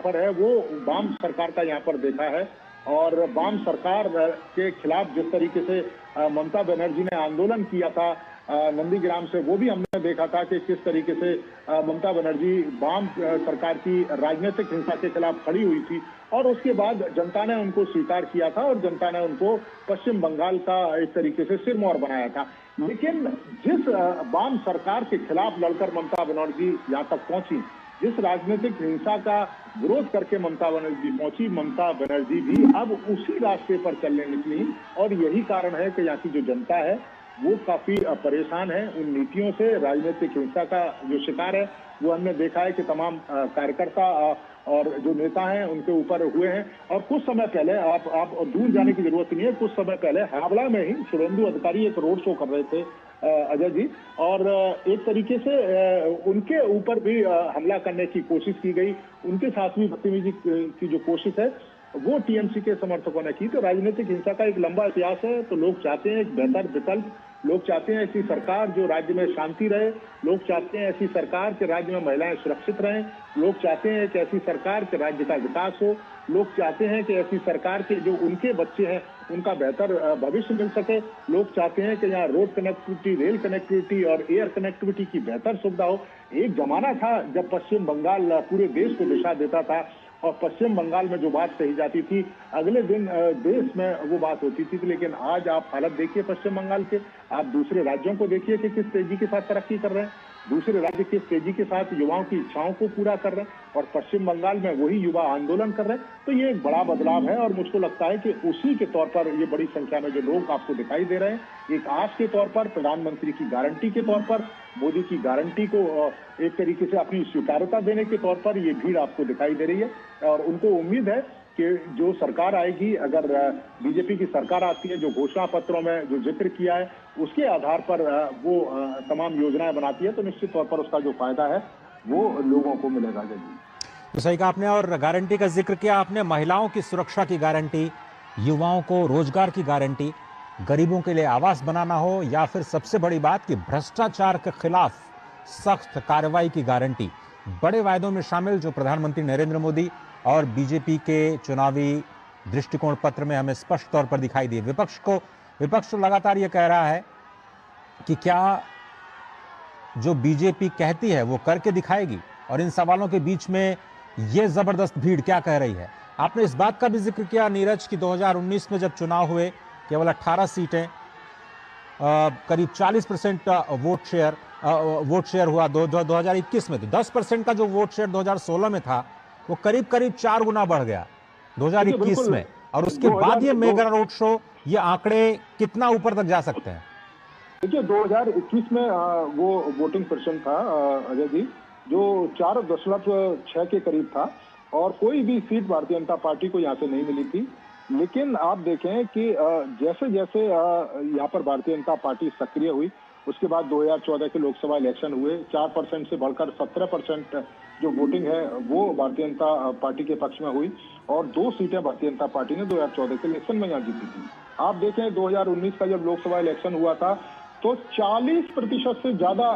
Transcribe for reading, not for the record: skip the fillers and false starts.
पर है वो वाम सरकार का यहाँ पर देखा है। और वाम सरकार के खिलाफ जिस तरीके से ममता बनर्जी ने आंदोलन किया था नंदीग्राम से, वो भी हमने देखा था कि किस तरीके से ममता बनर्जी वाम सरकार की राजनीतिक हिंसा के खिलाफ खड़ी हुई थी और उसके बाद जनता ने उनको स्वीकार किया था और जनता ने उनको पश्चिम बंगाल का एक तरीके से सिरमौर बनाया था। लेकिन जिस वाम सरकार के खिलाफ लड़कर ममता बनर्जी यहाँ तक पहुंची, जिस राजनीतिक हिंसा का विरोध करके ममता बनर्जी पहुंची, ममता बनर्जी भी अब उसी रास्ते पर चलने निकली और यही कारण है कि यहाँ की जो जनता है वो काफी परेशान है उन नीतियों से। राजनीतिक हिंसा का जो शिकार है वो हमने देखा है कि तमाम कार्यकर्ता और जो नेता हैं उनके ऊपर हुए हैं। और कुछ समय पहले आप दूर जाने की जरूरत नहीं है, कुछ समय पहले हावड़ा में ही शुभेंदु अधिकारी एक रोड शो कर रहे थे अजय जी, और एक तरीके से उनके ऊपर भी हमला करने की कोशिश की गई, उनके साथ भी बदतमीजी की जो कोशिश है वो टीएमसी के समर्थकों ने की। तो राजनीतिक हिंसा का एक लंबा इतिहास है, तो लोग चाहते हैं एक बेहतर विकल्प, लोग चाहते हैं ऐसी सरकार जो राज्य में शांति रहे, लोग चाहते हैं ऐसी सरकार के राज्य में महिलाएं सुरक्षित रहें, लोग चाहते हैं कि ऐसी सरकार के राज्य का विकास हो, लोग चाहते हैं कि ऐसी सरकार के जो उनके बच्चे हैं उनका बेहतर भविष्य मिल सके, लोग चाहते हैं कि यहाँ रोड कनेक्टिविटी, रेल कनेक्टिविटी और एयर कनेक्टिविटी की बेहतर सुविधा हो। एक जमाना था जब पश्चिम बंगाल पूरे देश को दिशा देता था और पश्चिम बंगाल में जो बात कही जाती थी अगले दिन देश में वो बात होती थी। लेकिन आज आप हालत देखिए पश्चिम बंगाल के, आप दूसरे राज्यों को देखिए कि किस तेजी के साथ तरक्की कर रहे हैं, दूसरे राज्य किस तेजी के साथ युवाओं की इच्छाओं को पूरा कर रहे हैं और पश्चिम बंगाल में वही युवा आंदोलन कर रहे हैं। तो ये एक बड़ा बदलाव है और मुझको लगता है कि उसी के तौर पर ये बड़ी संख्या में जो लोग आपको दिखाई दे रहे हैं, एक आस के तौर पर, प्रधानमंत्री की गारंटी के तौर पर, मोदी की गारंटी को एक तरीके से अपनी स्वीकार्यता देने के तौर पर ये भीड़ आपको दिखाई दे रही है। और उनको उम्मीद है कि जो सरकार आएगी, अगर बीजेपी की सरकार आती है, जो घोषणा पत्रों में जो जिक्र किया है उसके आधार पर वो तमाम योजनाएं बनाती है, तो निश्चित तौर पर उसका जो फायदा है वो लोगों को मिलेगा। जी तो सही कहा आपने। और गारंटी का जिक्र किया आपने, महिलाओं की सुरक्षा की गारंटी, युवाओं को रोजगार की गारंटी, गरीबों के लिए आवास बनाना हो या फिर सबसे बड़ी बात कि भ्रष्टाचार के खिलाफ सख्त कार्रवाई की गारंटी, बड़े वायदों में शामिल जो प्रधानमंत्री नरेंद्र मोदी और बीजेपी के चुनावी दृष्टिकोण पत्र में हमें स्पष्ट तौर पर दिखाई दिए। विपक्ष तो लगातार ये कह रहा है कि क्या जो बीजेपी कहती है वो करके दिखाएगी, और इन सवालों के बीच में ये जबरदस्त भीड़ क्या कह रही है। आपने इस बात का भी जिक्र किया नीरज की 2019 में जब चुनाव हुए केवल 18 सीटें, करीब 40% वोट शेयर हुआ 2021 में, तो 10% का जो वोट शेयर 2016 में था वो करीब 4 गुना बढ़ गया 2021 में, और उसके बाद ये मेगा रोड शो, ये आंकड़े कितना ऊपर तक जा सकते हैं? देखिए 2021 में वो वोटिंग परसेंट था अजय जी जो 4.6 के करीब था और कोई भी सीट भारतीय जनता पार्टी को यहाँ से नहीं मिली थी। लेकिन आप देखें कि जैसे जैसे यहाँ पर भारतीय जनता पार्टी सक्रिय हुई, उसके बाद 2014 के लोकसभा इलेक्शन हुए, 4% से बढ़कर 17% जो वोटिंग है वो भारतीय जनता पार्टी के पक्ष में हुई और 2 सीटें भारतीय जनता पार्टी ने 2014 के इलेक्शन में यहाँ जीती थी। आप देखें 2019 का जब लोकसभा इलेक्शन हुआ था तो 40% से ज्यादा